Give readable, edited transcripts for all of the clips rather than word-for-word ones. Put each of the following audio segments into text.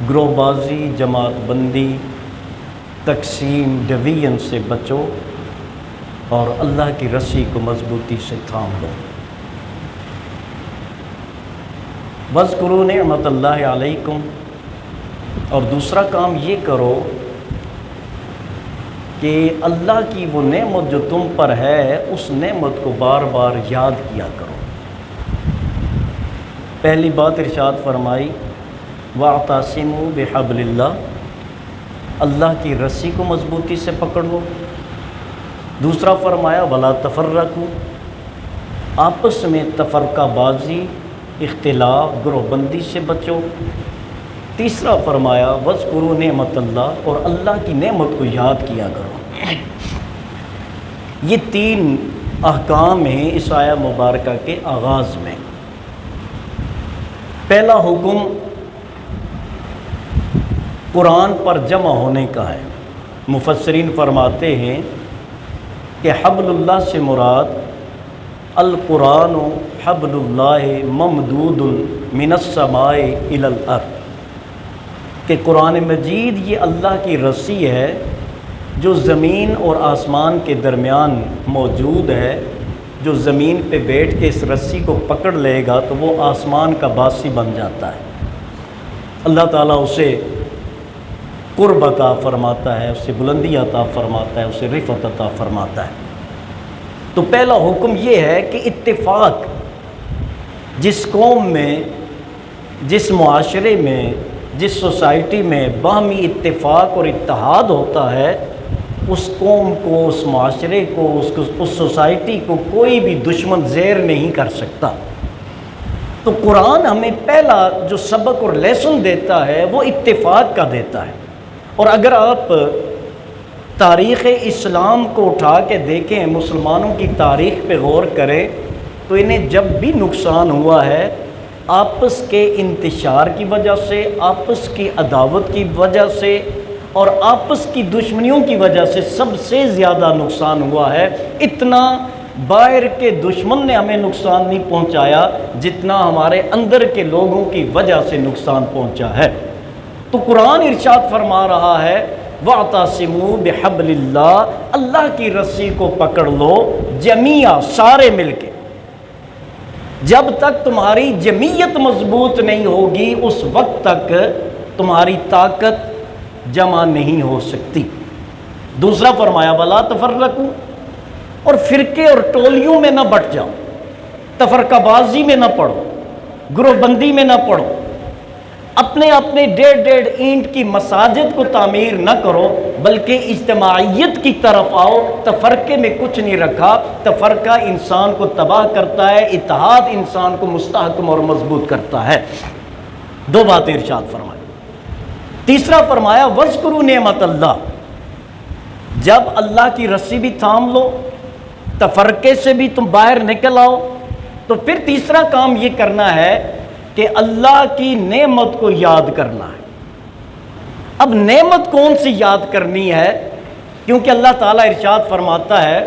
گروہ بازی، جماعت بندی، تقسیم، ڈویژن سے بچو اور اللہ کی رسی کو مضبوطی سے تھام لو۔ وَاذْكُرُوا نِعْمَتَ اللَّهِ عَلَيْكُمْ، اور دوسرا کام یہ کرو کہ اللہ کی وہ نعمت جو تم پر ہے اس نعمت کو بار بار یاد کیا کرو۔ پہلی بات ارشاد فرمائی وَاعْتَصِمُوا بِحَبْلِ اللَّهِ، اللہ کی رسی کو مضبوطی سے پکڑ لو۔ دوسرا فرمایا وَلَا تَفَرَّقُوا، آپس میں تفرقہ بازی، اختلاف، گروہ بندی سے بچو۔ تیسرا فرمایا وَاذْكُرُوا نِعْمَتَ اللَّهِ، اور اللہ کی نعمت کو یاد کیا کرو۔ یہ تین احکام ہیں اس آیہ مبارکہ کے آغاز میں۔ پہلا حکم قرآن پر جمع ہونے کا ہے۔ مفسرین فرماتے ہیں کہ حبل اللہ سے مراد القرآن حبل اللہ ممدود من السماء الی الارض، کہ قرآن مجید یہ اللہ کی رسی ہے جو زمین اور آسمان کے درمیان موجود ہے۔ جو زمین پہ بیٹھ کے اس رسی کو پکڑ لے گا تو وہ آسمان کا باسی بن جاتا ہے۔ اللہ تعالیٰ اسے قرب عطا فرماتا ہے، اسے بلندی عطا فرماتا ہے، اسے رفعت عطا فرماتا ہے۔ تو پہلا حکم یہ ہے کہ اتفاق، جس قوم میں، جس معاشرے میں، جس سوسائٹی میں باہمی اتفاق اور اتحاد ہوتا ہے، اس قوم کو، اس معاشرے کو، اس سوسائٹی کو کوئی بھی دشمن زیر نہیں کر سکتا۔ تو قرآن ہمیں پہلا جو سبق اور لیسن دیتا ہے وہ اتفاق کا دیتا ہے۔ اور اگر آپ تاریخ اسلام کو اٹھا کے دیکھیں، مسلمانوں کی تاریخ پہ غور کریں، تو انہیں جب بھی نقصان ہوا ہے آپس کے انتشار کی وجہ سے، آپس کی عداوت کی وجہ سے اور آپس کی دشمنیوں کی وجہ سے سب سے زیادہ نقصان ہوا ہے۔ اتنا باہر کے دشمن نے ہمیں نقصان نہیں پہنچایا جتنا ہمارے اندر کے لوگوں کی وجہ سے نقصان پہنچا ہے۔ تو قرآن ارشاد فرما رہا ہے وَاعْتَصِمُوا بِحَبْلِ اللَّهِ، اللہ کی رسی کو پکڑ لو، جمیعا، سارے مل کے۔ جب تک تمہاری جمعیت مضبوط نہیں ہوگی اس وقت تک تمہاری طاقت جمع نہیں ہو سکتی۔ دوسرا فرمایا وَلَا تَفَرَّقُوا، اور فرقے اور ٹولیوں میں نہ بٹ جاؤ، تفرقہ بازی میں نہ پڑو، گروہ بندی میں نہ پڑو، اپنے اپنے ڈیڑھ اینٹ کی مساجد کو تعمیر نہ کرو، بلکہ اجتماعیت کی طرف آؤ۔ تفرقے میں کچھ نہیں رکھا، تفرقہ انسان کو تباہ کرتا ہے، اتحاد انسان کو مستحکم اور مضبوط کرتا ہے۔ دو باتیں ارشاد فرمائی۔ تیسرا فرمایا وَاذْكُرُوا نِعْمَتَ اللَّهِ، جب اللہ کی رسی بھی تھام لو، تفرقے سے بھی تم باہر نکل آؤ، تو پھر تیسرا کام یہ کرنا ہے کہ اللہ کی نعمت کو یاد کرنا ہے۔ اب نعمت کون سی یاد کرنی ہے؟ کیونکہ اللہ تعالیٰ ارشاد فرماتا ہے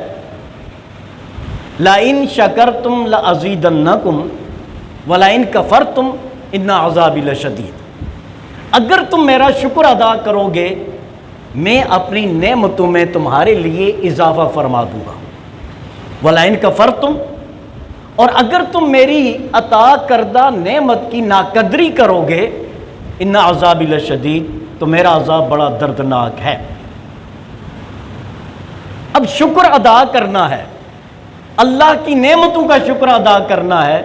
لَإِن شَكَرْتُمْ لَأَزِيدَنَّكُمْ وَلَإِن كَفَرْتُمْ إِنَّ عَذَابِي لَشَدِيدٌ، اگر تم میرا شکر ادا کرو گے میں اپنی نعمتوں میں تمہارے لیے اضافہ فرما دوں گا۔ وَلَئِن كَفَرْتُمْ، اور اگر تم میری عطا کردہ نعمت کی ناقدری کرو گے، اِنَّ عَذَابِي لَشَدِيدٌ، تو میرا عذاب بڑا دردناک ہے۔ اب شکر ادا کرنا ہے، اللہ کی نعمتوں کا شکر ادا کرنا ہے،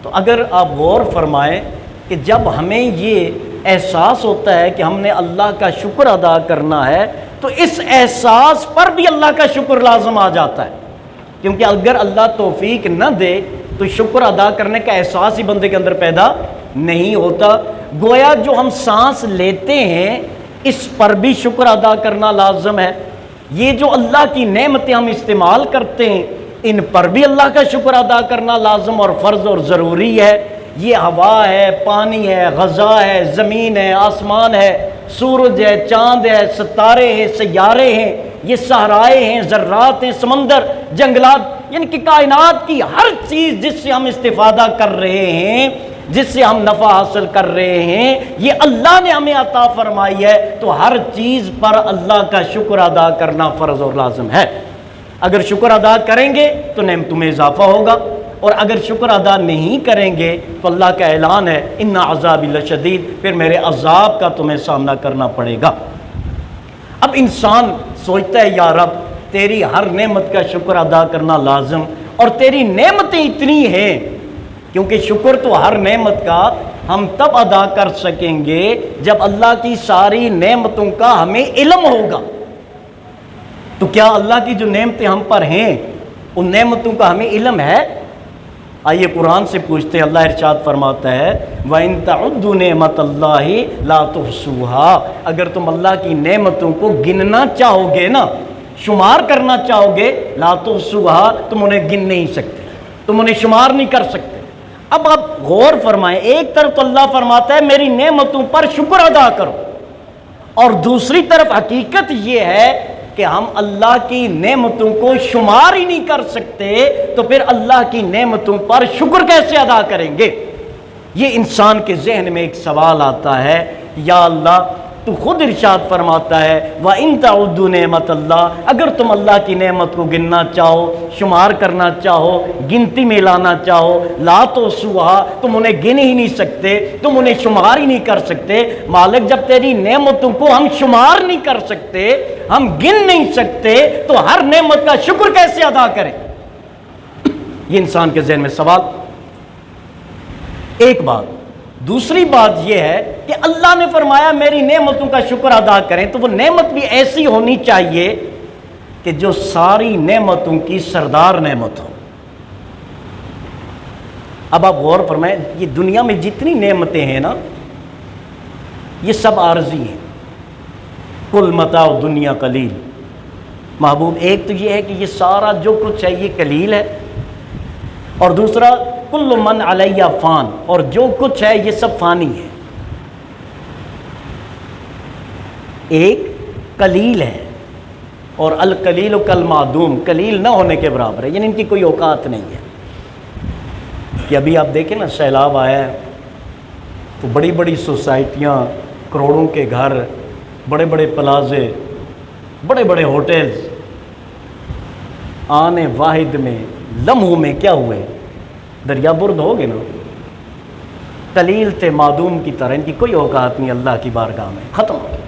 تو اگر آپ غور فرمائیں کہ جب ہمیں یہ احساس ہوتا ہے کہ ہم نے اللہ کا شکر ادا کرنا ہے تو اس احساس پر بھی اللہ کا شکر لازم آ جاتا ہے، کیونکہ اگر اللہ توفیق نہ دے تو شکر ادا کرنے کا احساس ہی بندے کے اندر پیدا نہیں ہوتا۔ گویا جو ہم سانس لیتے ہیں اس پر بھی شکر ادا کرنا لازم ہے، یہ جو اللہ کی نعمتیں ہم استعمال کرتے ہیں ان پر بھی اللہ کا شکر ادا کرنا لازم اور فرض اور ضروری ہے۔ یہ ہوا ہے، پانی ہے، غذا ہے، زمین ہے، آسمان ہے، سورج ہے، چاند ہے، ستارے ہیں، سیارے ہیں، یہ صحرائے ہیں، ذرات ہیں، سمندر، جنگلات، یعنی کہ کائنات کی ہر چیز جس سے ہم استفادہ کر رہے ہیں جس سے ہم نفع حاصل کر رہے ہیں یہ اللہ نے ہمیں عطا فرمائی ہے، تو ہر چیز پر اللہ کا شکر ادا کرنا فرض اور لازم ہے۔ اگر شکر ادا کریں گے تو نعمتوں میں اضافہ ہوگا، اور اگر شکر ادا نہیں کریں گے تو اللہ کا اعلان ہے ان عذابی لشدید، پھر میرے عذاب کا تمہیں سامنا کرنا پڑے گا۔ اب انسان سوچتا ہے یا رب تیری ہر نعمت کا شکر ادا کرنا لازم، اور تیری نعمتیں اتنی ہیں، کیونکہ شکر تو ہر نعمت کا ہم تب ادا کر سکیں گے جب اللہ کی ساری نعمتوں کا ہمیں علم ہوگا۔ تو کیا اللہ کی جو نعمتیں ہم پر ہیں ان نعمتوں کا ہمیں علم ہے؟ آئیے قرآن سے پوچھتے ہیں، اللہ ارشاد فرماتا ہے وَإِن تَعُدُّوا نِعْمَتَ اللَّهِ لَا تُحْصُوهَا، اگر تم اللہ کی نعمتوں کو گننا چاہو گے نا، شمار کرنا چاہو گے، لا تحصوها، تم انہیں گن نہیں سکتے، تم انہیں شمار نہیں کر سکتے۔ اب آپ غور فرمائیں، ایک طرف تو اللہ فرماتا ہے میری نعمتوں پر شکر ادا کرو، اور دوسری طرف حقیقت یہ ہے کہ ہم اللہ کی نعمتوں کو شمار ہی نہیں کر سکتے، تو پھر اللہ کی نعمتوں پر شکر کیسے ادا کریں گے؟ یہ انسان کے ذہن میں ایک سوال آتا ہے، یا اللہ تو خود ارشاد فرماتا ہے وَإِن تَعُدُّوا نِعْمَتَ اللَّهِ، اگر تم اللہ کی نعمت کو گننا چاہو، شمار کرنا چاہو، گنتی میں لانا چاہو، لا تحصوها، تم انہیں گن ہی نہیں سکتے، تم انہیں شمار ہی نہیں کر سکتے۔ مالک جب تیری نعمتوں کو ہم شمار نہیں کر سکتے، ہم گن نہیں سکتے، تو ہر نعمت کا شکر کیسے ادا کریں؟ یہ انسان کے ذہن میں سوال۔ ایک بات، دوسری بات یہ ہے کہ اللہ نے فرمایا میری نعمتوں کا شکر ادا کریں، تو وہ نعمت بھی ایسی ہونی چاہیے کہ جو ساری نعمتوں کی سردار نعمت ہو۔ اب آپ غور فرمائیں، یہ دنیا میں جتنی نعمتیں ہیں نا یہ سب عارضی ہیں۔ کل متاع دنیا قلیل، محبوب ایک تو یہ ہے کہ یہ سارا جو کچھ ہے یہ قلیل ہے، اور دوسرا کل من علیہ فان، اور جو کچھ ہے یہ سب فانی ہے۔ ایک قلیل ہے، اور القلیل کالمعدوم، قلیل نہ ہونے کے برابر ہے، یعنی ان کی کوئی اوقات نہیں ہے۔ کہ ابھی آپ دیکھیں نا سیلاب آیا ہے تو بڑی بڑی سوسائٹیاں، کروڑوں کے گھر، بڑے بڑے پلازے، بڑے بڑے ہوٹلز آنے واحد میں لمحوں میں کیا ہوئے؟ دریا برد ہو گئے نا۔ قلیل تھے معدوم کی طرح، ان کی کوئی اوقات نہیں اللہ کی بارگاہ میں، ختم ہو گئے۔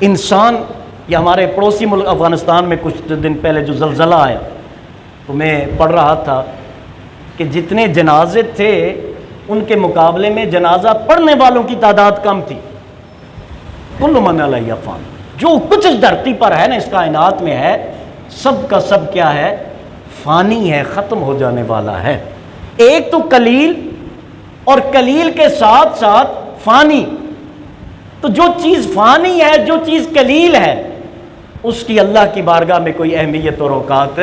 انسان، یہ ہمارے پڑوسی ملک افغانستان میں کچھ دن پہلے جو زلزلہ آیا تو میں پڑھ رہا تھا کہ جتنے جنازے تھے ان کے مقابلے میں جنازہ پڑھنے والوں کی تعداد کم تھی۔ کل من علیہ فان، جو کچھ اس دھرتی پر ہے نا، اس کائنات میں ہے، سب کا سب کیا ہے؟ فانی ہے، ختم ہو جانے والا ہے۔ ایک تو قلیل، اور قلیل کے ساتھ ساتھ فانی۔ تو جو چیز فانی ہے، جو چیز قلیل ہے، اس کی اللہ کی بارگاہ میں کوئی اہمیت اور اوقات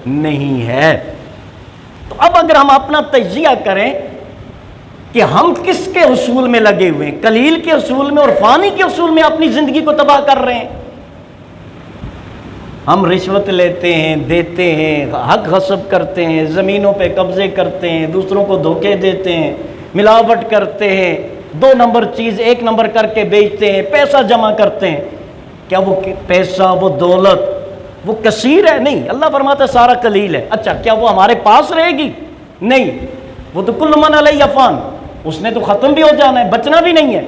نہیں ہے۔ تو اب اگر ہم اپنا تجزیہ کریں کہ ہم کس کے حصول میں لگے ہوئے ہیں، قلیل کے حصول میں اور فانی کے حصول میں اپنی زندگی کو تباہ کر رہے ہیں۔ ہم رشوت لیتے ہیں، دیتے ہیں، حق غصب کرتے ہیں، زمینوں پہ قبضے کرتے ہیں، دوسروں کو دھوکے دیتے ہیں، ملاوٹ کرتے ہیں، 2 نمبر چیز 1 نمبر کر کے بیچتے ہیں، پیسہ جمع کرتے ہیں۔ کیا وہ پیسہ، وہ دولت، وہ کثیر ہے؟ نہیں، اللہ فرماتا ہے سارا قلیل ہے۔ اچھا، کیا وہ ہمارے پاس رہے گی؟ نہیں، وہ تو کل من علیہ فان، اس نے تو ختم بھی ہو جانا ہے، بچنا بھی نہیں ہے۔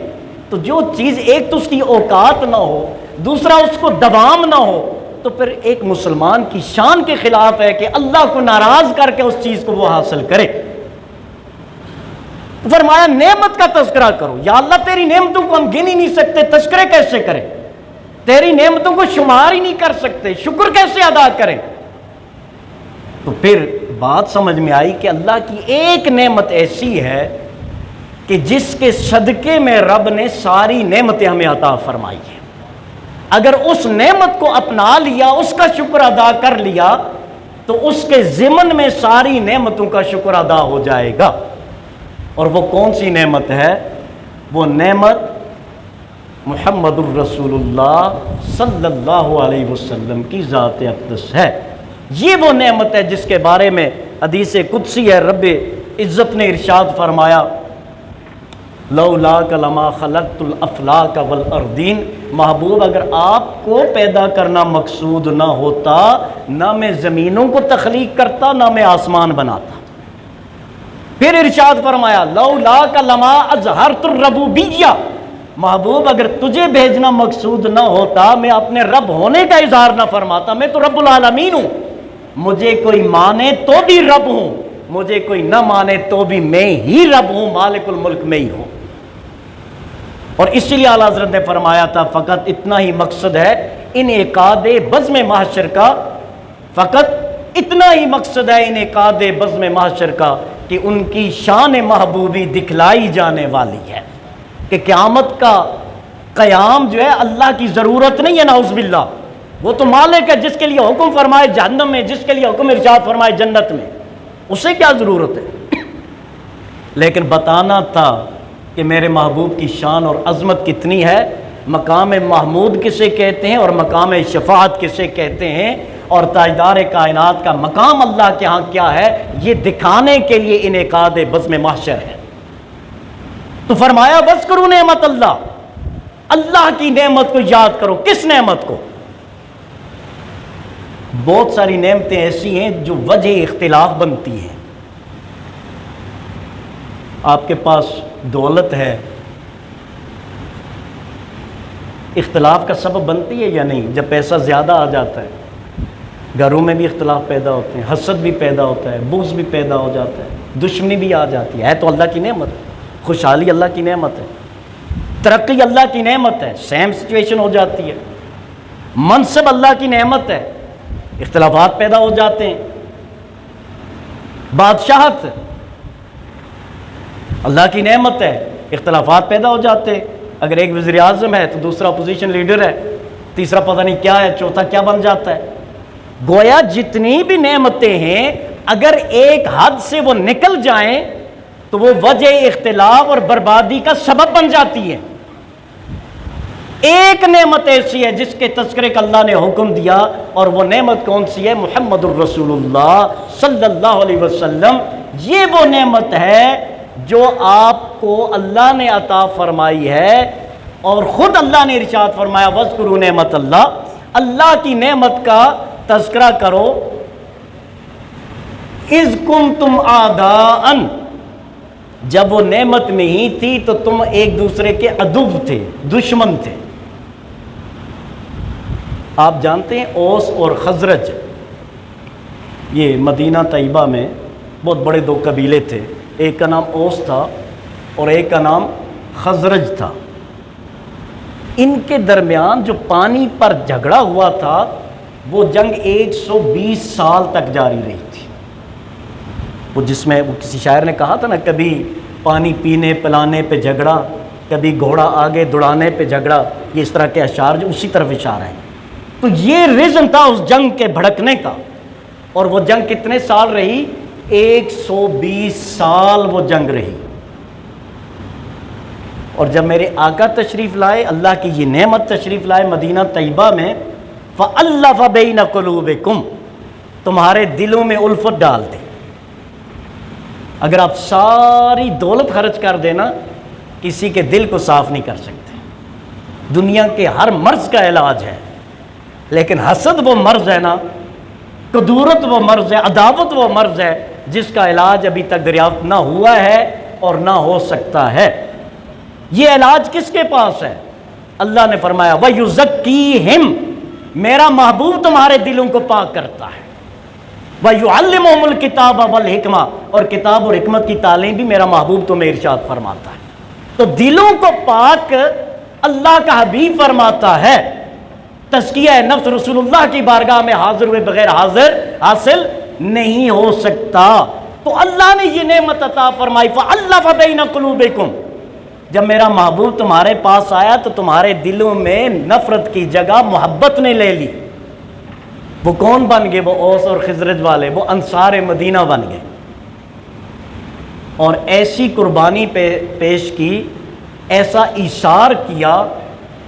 تو جو چیز ایک تو اس کی اوقات نہ ہو، دوسرا اس کو دوام نہ ہو، تو پھر ایک مسلمان کی شان کے خلاف ہے کہ اللہ کو ناراض کر کے اس چیز کو وہ حاصل کرے۔ فرمایا نعمت کا تذکرہ کرو، یا اللہ تیری نعمتوں کو ہم گن ہی نہیں سکتے، تذکرے کیسے کریں؟ تیری نعمتوں کو شمار ہی نہیں کر سکتے، شکر کیسے ادا کریں؟ تو پھر بات سمجھ میں آئی کہ اللہ کی ایک نعمت ایسی ہے کہ جس کے صدقے میں رب نے ساری نعمتیں ہمیں عطا فرمائی ہیں۔ اگر اس نعمت کو اپنا لیا، اس کا شکر ادا کر لیا، تو اس کے ضمن میں ساری نعمتوں کا شکر ادا ہو جائے گا۔ اور وہ کون سی نعمت ہے؟ وہ نعمت محمد الرسول اللہ صلی اللہ علیہ وسلم کی ذات اقدس ہے۔ یہ وہ نعمت ہے جس کے بارے میں حدیث قدسی ہے، رب العزت نے ارشاد فرمایا لولاک لما خلقت الافلاک والارضین، محبوب اگر آپ کو پیدا کرنا مقصود نہ ہوتا نہ میں زمینوں کو تخلیق کرتا نہ میں آسمان بناتا۔ پھر ارشاد فرمایا لولاک لما اظہرت الربوبیہ، محبوب اگر تجھے بھیجنا مقصود نہ ہوتا میں اپنے رب ہونے کا اظہار نہ فرماتا، میں تو رب العالمین ہوں، مجھے کوئی مانے تو بھی رب ہوں، مجھے کوئی نہ مانے تو بھی میں ہی رب ہوں، مالک الملک میں ہی ہوں۔ اور اسی لیے اعلیٰ حضرت نے فرمایا تھا فقط اتنا ہی مقصد ہے انعقاد بزم محشر کا، فقط اتنا ہی مقصد ہے انعقاد بزم محشر کا کہ ان کی شان محبوبی دکھلائی جانے والی ہے، کہ قیامت کا قیام جو ہے اللہ کی ضرورت نہیں ہے نعوذ باللہ، وہ تو مالک ہے جس کے لیے حکم فرمائے جہنم میں، جس کے لیے حکم ارشاد فرمائے جنت میں، اسے کیا ضرورت ہے؟ لیکن بتانا تھا کہ میرے محبوب کی شان اور عظمت کتنی ہے، مقام محمود کسے کہتے ہیں اور مقام شفاعت کسے کہتے ہیں، اور تاجدار کائنات کا مقام اللہ کے ہاں کیا ہے، یہ دکھانے کے لیے انعقاد بزم محشر ہے۔ تو فرمایا وَاذْكُرُوا نعمت اللہ، اللہ کی نعمت کو یاد کرو۔ کس نعمت کو؟ بہت ساری نعمتیں ایسی ہیں جو وجہ اختلاف بنتی ہیں۔ آپ کے پاس دولت ہے، اختلاف کا سبب بنتی ہے یا نہیں؟ جب پیسہ زیادہ آ جاتا ہے گھروں میں بھی اختلاف پیدا ہوتے ہیں، حسد بھی پیدا ہوتا ہے، بغض بھی پیدا ہو جاتا ہے، دشمنی بھی آ جاتی ہے۔ تو اللہ کی نعمت ہے، خوشحالی اللہ کی نعمت ہے، ترقی اللہ کی نعمت ہے، سیم سچویشن ہو جاتی ہے، منصب اللہ کی نعمت ہے، اختلافات پیدا ہو جاتے ہیں، بادشاہت اللہ کی نعمت ہے، اختلافات پیدا ہو جاتے ہیں۔ اگر ایک وزیر اعظم ہے تو دوسرا اپوزیشن لیڈر ہے، تیسرا پتہ نہیں کیا ہے، چوتھا کیا بن جاتا ہے۔ گویا جتنی بھی نعمتیں ہیں اگر ایک حد سے وہ نکل جائیں تو وہ وجہ اختلاف اور بربادی کا سبب بن جاتی ہے۔ ایک نعمت ایسی ہے جس کے تذکرے کا اللہ نے حکم دیا، اور وہ نعمت کون سی ہے؟ محمد الرسول اللہ صلی اللہ علیہ وسلم۔ یہ وہ نعمت ہے جو آپ کو اللہ نے عطا فرمائی ہے، اور خود اللہ نے ارشاد فرمایا وَاذْكُرُوا نعمت اللہ، اللہ کی نعمت کا تذکرہ کرو۔ اِذْ كُنْتُمْ أَعْدَاءً، جب وہ نعمت میں ہی تھی تو تم ایک دوسرے کے عدو تھے، دشمن تھے۔ آپ جانتے ہیں اوس اور خزرج، یہ مدینہ طیبہ میں بہت بڑے دو قبیلے تھے، ایک کا نام اوس تھا اور ایک کا نام خزرج تھا۔ ان کے درمیان جو پانی پر جھگڑا ہوا تھا وہ جنگ 120 سال تک جاری رہی تھی۔ وہ جس میں وہ کسی شاعر نے کہا تھا نا، کبھی پانی پینے پلانے پہ جھگڑا، کبھی گھوڑا آگے دوڑانے پہ جھگڑا، یہ اس طرح کے اشعار جو اسی طرف اشارہ ہیں۔ تو یہ ریزن تھا اس جنگ کے بھڑکنے کا، اور وہ جنگ کتنے سال رہی؟ 120 سال وہ جنگ رہی۔ اور جب میرے آقا تشریف لائے، اللہ کی یہ نعمت تشریف لائے مدینہ طیبہ میں، فَأَلَّفَ بَيْنَ قُلُوبِكُمْ، تمہارے دلوں میں الفت ڈال دے۔ اگر آپ ساری دولت خرچ کر دینا کسی کے دل کو صاف نہیں کر سکتے۔ دنیا کے ہر مرض کا علاج ہے، لیکن حسد وہ مرض ہے نا، کدورت وہ مرض ہے، عداوت وہ مرض ہے جس کا علاج ابھی تک دریافت نہ ہوا ہے اور نہ ہو سکتا ہے۔ یہ علاج کس کے پاس ہے؟ اللہ نے فرمایا وَيُزَكِّيهِمْ، میرا محبوب تمہارے دلوں کو پاک کرتا ہے، وَيُعَلِّمُهُمُ الْكِتَابَ وَالْحِكْمَةَ، اور کتاب اور حکمت کی تعلیم بھی میرا محبوب تمہیں ارشاد فرماتا ہے۔ تو دلوں کو پاک اللہ کا حبیب فرماتا ہے۔ تزکیہ نفس رسول اللہ کی بارگاہ میں حاضر ہوئے بغیر حاصل نہیں ہو سکتا۔ تو اللہ نے یہ نعمت عطا فرمائی فَأَلَّفَ بَيْنَ قُلُوبِكُمْ، جب میرا محبوب تمہارے پاس آیا تو تمہارے دلوں میں نفرت کی جگہ محبت نے لے لی۔ وہ کون بن گئے؟ وہ اوس اور خزرج والے، وہ انصار مدینہ بن گئے، اور ایسی قربانی پیش کی، ایسا ایثار کیا،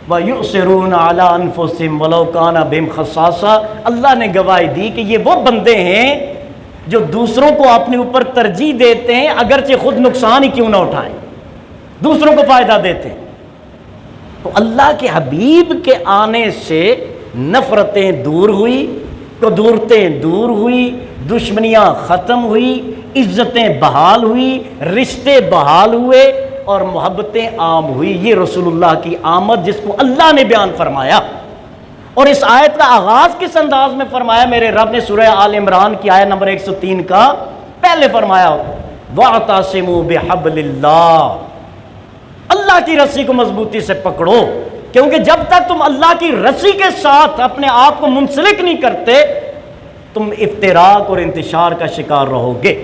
وَيُؤْثِرُونَ عَلَىٰ أَنفُسِهِمْ وَلَوْ كَانَ بِهِمْ خَصَاصَةٌ، اللہ نے گواہی دی کہ یہ وہ بندے ہیں جو دوسروں کو اپنے اوپر ترجیح دیتے ہیں اگرچہ خود نقصان ہی کیوں نہ اٹھائیں، دوسروں کو فائدہ دیتے ہیں۔ تو اللہ کے حبیب کے آنے سے نفرتیں دور ہوئی، قدورتیں دور ہوئی، دشمنیاں ختم ہوئی، عزتیں بحال ہوئی، رشتے بحال ہوئے اور محبتیں عام ہوئی۔ یہ رسول اللہ کی آمد جس کو اللہ نے بیان فرمایا، اور اس آیت کا آغاز کس انداز میں فرمایا؟ میرے رب نے سورہ آل عمران کی آیت نمبر 103 کا پہلے فرمایا وَاعْتَصِمُوا بِحَبْلِ اللَّهِ، اللہ کی رسی کو مضبوطی سے پکڑو، کیونکہ جب تک تم اللہ کی رسی کے ساتھ اپنے آپ کو منسلک نہیں کرتے تم افتراق اور انتشار کا شکار رہو گے۔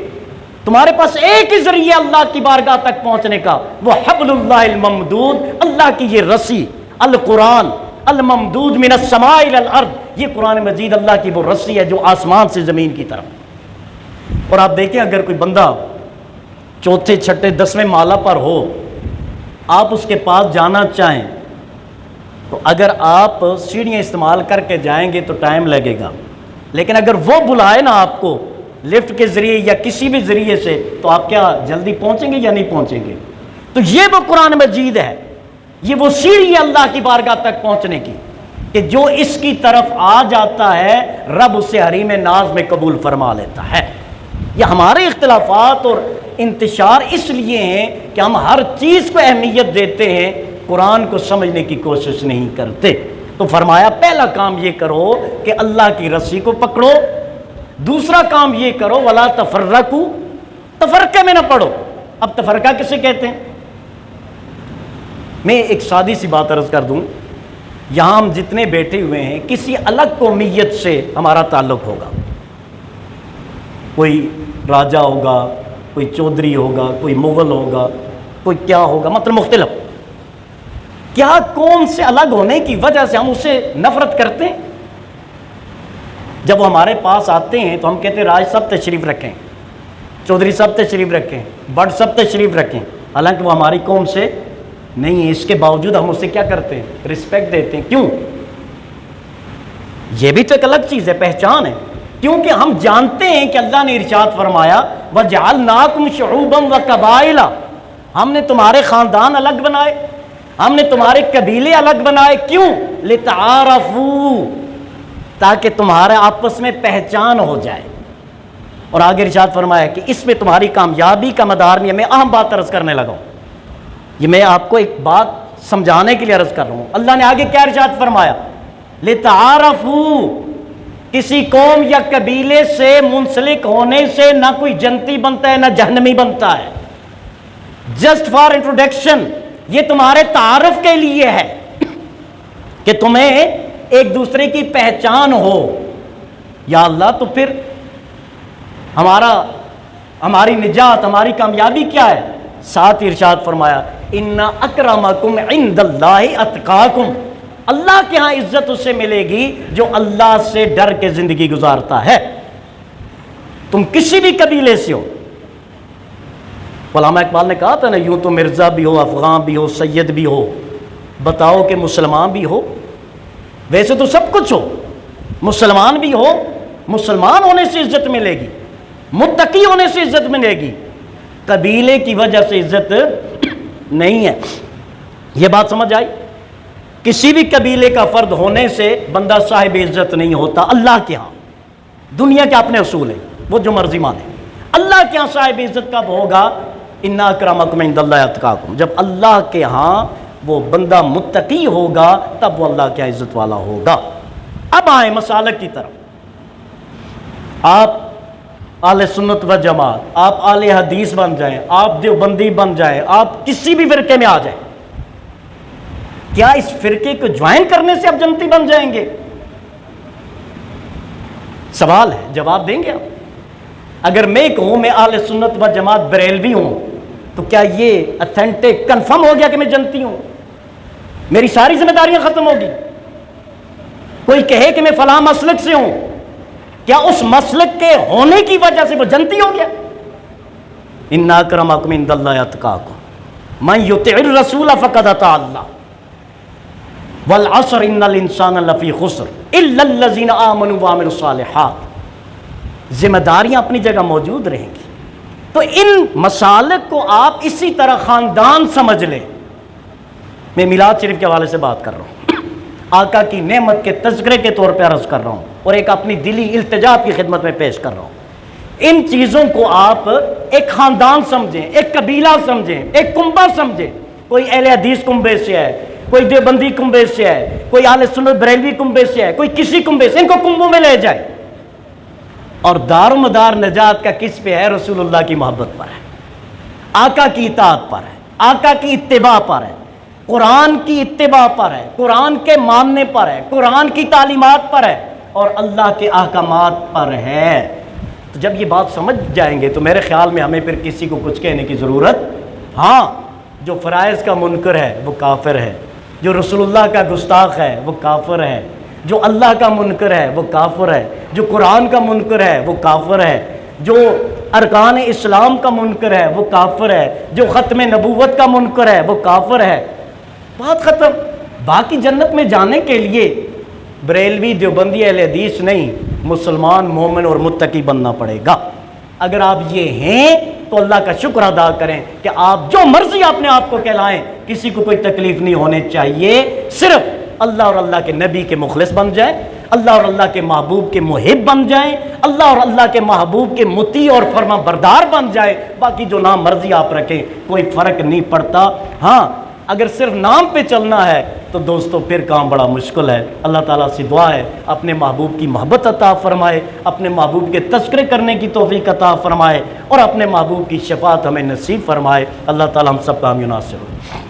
تمہارے پاس ایک ہی ذریعہ اللہ کی بارگاہ تک پہنچنے کا، وہ حبل اللہ الممدود، اللہ کی یہ رسی، القرآن الممدود من السماء الى الارض، یہ قرآن مجید اللہ کی وہ رسی ہے جو آسمان سے زمین کی طرف۔ اور آپ دیکھیں اگر کوئی بندہ چوتھے چھٹے 10ویں مالا پر ہو، آپ اس کے پاس جانا چاہیں تو اگر آپ سیڑھیاں استعمال کر کے جائیں گے تو ٹائم لگے گا، لیکن اگر وہ بلائے نا آپ کو لفٹ کے ذریعے یا کسی بھی ذریعے سے تو آپ کیا جلدی پہنچیں گے یا نہیں پہنچیں گے؟ تو یہ وہ قرآن مجید ہے، یہ وہ سیڑھی ہے اللہ کی بارگاہ تک پہنچنے کی کہ جو اس کی طرف آ جاتا ہے رب اسے حریم ناز میں قبول فرما لیتا ہے۔ یہ ہمارے اختلافات اور انتشار اس لیے ہیں کہ ہم ہر چیز کو اہمیت دیتے ہیں، قرآن کو سمجھنے کی کوشش نہیں کرتے۔ تو فرمایا پہلا کام یہ کرو کہ اللہ کی رسی کو پکڑو، دوسرا کام یہ کرو ولا تفرقو، تفرقے میں نہ پڑو۔ اب تفرقہ کسے کہتے ہیں؟ میں ایک سادی سی بات عرض کر دوں، یہاں ہم جتنے بیٹھے ہوئے ہیں کسی الگ قومیت سے ہمارا تعلق ہوگا، کوئی راجہ ہوگا، کوئی چودھری ہوگا، کوئی مغل ہوگا، کوئی کیا ہوگا، مطلب مختلف۔ کیا قوم سے الگ ہونے کی وجہ سے ہم اسے نفرت کرتے ہیں؟ جب وہ ہمارے پاس آتے ہیں تو ہم کہتے ہیں راج صاحب تشریف رکھیں، چودھری صاحب تشریف رکھیں، بٹ صاحب تشریف رکھیں، حالانکہ وہ ہماری قوم سے نہیں ہے، اس کے باوجود ہم اسے کیا کرتے ہیں؟ رسپیکٹ دیتے ہیں۔ کیوں؟ یہ بھی تو ایک الگ چیز ہے، پہچان ہے، کیونکہ ہم جانتے ہیں کہ اللہ نے ارشاد فرمایا وَجَعَلْنَاكُمْ شُعُوبًا وَقَبَائِلًا، ہم نے تمہارے خاندان الگ بنائے، ہم نے تمہارے قبیلے الگ بنائے۔ کیوں؟ لِتَعَارَفُوا، تاکہ تمہارے آپس میں پہچان ہو جائے۔ اور آگے ارشاد فرمایا کہ اس میں تمہاری کامیابی کا مدار نہیں ہے۔ میں اہم بات عرض کرنے لگا ہوں، یہ میں آپ کو ایک بات سمجھانے کے لیے عرض کر رہا ہوں۔ اللہ نے آگے کیا ارشاد فرمایا؟ لِتَعَارَفُوا، کسی قوم یا قبیلے سے منسلک ہونے سے نہ کوئی جنتی بنتا ہے نہ جہنمی بنتا ہے۔ جسٹ فار انٹروڈکشن، یہ تمہارے تعارف کے لیے ہے کہ تمہیں ایک دوسرے کی پہچان ہو۔ یا اللہ، تو پھر ہماری نجات، ہماری کامیابی کیا ہے؟ ساتھ ارشاد فرمایا ان اکرمکم عند اللہ اتقاکم، اللہ کے ہاں عزت اسے ملے گی جو اللہ سے ڈر کے زندگی گزارتا ہے۔ تم کسی بھی قبیلے سے ہو، علامہ اقبال نے کہا تھا نا، یوں تو مرزا بھی ہو، افغان بھی ہو، سید بھی ہو، بتاؤ کہ مسلمان بھی ہو؟ ویسے تو سب کچھ ہو، مسلمان بھی ہو، مسلمان ہونے سے عزت ملے گی، متقی ہونے سے عزت ملے گی، قبیلے کی وجہ سے عزت نہیں ہے۔ یہ بات سمجھ آئی؟ کسی بھی قبیلے کا فرد ہونے سے بندہ صاحب عزت نہیں ہوتا اللہ کے ہاں۔ دنیا کے اپنے اصول ہیں، وہ جو مرضی مانے۔ اللہ کے ہاں صاحب عزت کب ہوگا؟ ان اکرمکم عند اللہ اتقاکم، جب اللہ کے ہاں وہ بندہ متقی ہوگا تب وہ اللہ کے ہاں عزت والا ہوگا۔ اب آئیں مسالک کی طرف۔ آپ اہل سنت و جماعت، آپ اہل حدیث بن جائیں، آپ دیوبندی بن جائیں، آپ کسی بھی فرقے میں آ جائیں، کیا اس فرقے کو جوائن کرنے سے آپ جنتی بن جائیں گے؟ سوال ہے، جواب دیں گے آپ؟ اگر میں کہوں میں اہل سنت و جماعت بریلوی ہوں تو کیا یہ اتھینٹک کنفرم ہو گیا کہ میں جنتی ہوں؟ میری ساری ذمہ داریاں ختم ہوگی؟ کوئی کہے کہ میں فلاں مسلک سے ہوں، کیا اس مسلک کے ہونے کی وجہ سے وہ جنتی ہو گیا؟ ان اکرمکم عند اللہ اتقاکم من یطع الرسول فقد اطاع اللہ والعصر ان الانسان لفی خسر الا الذین آمنوا وعملوا الصالحات۔ ذمہ داریاں اپنی جگہ موجود رہیں گی. تو ان مسالک کو آپ اسی طرح خاندان سمجھ لیں. میں میلاد شریف کے حوالے سے بات کر رہا ہوں، آقا کی نعمت کے تذکرے کے طور پہ عرض کر رہا ہوں، اور ایک اپنی دلی التجا کی خدمت میں پیش کر رہا ہوں. ان چیزوں کو آپ ایک خاندان سمجھیں، ایک قبیلہ سمجھیں، ایک کنبہ سمجھیں. کوئی اہل حدیث کنبے سے ہے، کوئی دیوبندی کنبے سے ہے، کوئی اہل سنت بریلوی کنبے سے ہے، کوئی کسی کنبے سے. ان کو کنبوں میں لے جائے. اور دار و مدار نجات کا کس پہ ہے؟ رسول اللہ کی محبت پر ہے، آقا کی اطاعت پر ہے، آقا کی اتباع پر ہے، قرآن کی اتباع پر ہے، قرآن کے ماننے پر ہے، قرآن کی تعلیمات پر ہے، اور اللہ کے احکامات پر ہے. تو جب یہ بات سمجھ جائیں گے تو میرے خیال میں ہمیں پھر کسی کو کچھ کہنے کی ضرورت. ہاں، جو فرائض کا منکر ہے وہ کافر ہے، جو رسول اللہ کا گستاخ ہے وہ کافر ہے، جو اللہ کا منکر ہے وہ کافر ہے، جو قرآن کا منکر ہے وہ کافر ہے، جو ارکان اسلام کا منکر ہے وہ کافر ہے، جو ختم نبوت کا منکر ہے وہ کافر ہے. بات ختم. باقی جنت میں جانے کے لیے بریلوی دیوبندی اہل حدیث نہیں، مسلمان مومن اور متقی بننا پڑے گا. اگر آپ یہ ہیں تو اللہ کا شکر ادا کریں کہ آپ جو مرضی اپنے آپ کو کہلائیں، کسی کو کوئی تکلیف نہیں ہونے چاہیے. صرف اللہ اور اللہ کے نبی کے مخلص بن جائیں، اللہ اور اللہ کے محبوب کے محب بن جائیں، اللہ اور اللہ کے محبوب کے مطیع اور فرما بردار بن جائیں. باقی جو نام مرضی آپ رکھیں کوئی فرق نہیں پڑتا. ہاں، اگر صرف نام پہ چلنا ہے تو دوستو پھر کام بڑا مشکل ہے. اللہ تعالیٰ سے دعا ہے اپنے محبوب کی محبت عطا فرمائے، اپنے محبوب کے تذکرے کرنے کی توفیق عطا فرمائے، اور اپنے محبوب کی شفاعت ہمیں نصیب فرمائے. اللہ تعالیٰ ہم سب کا حامی و ناصر ہو.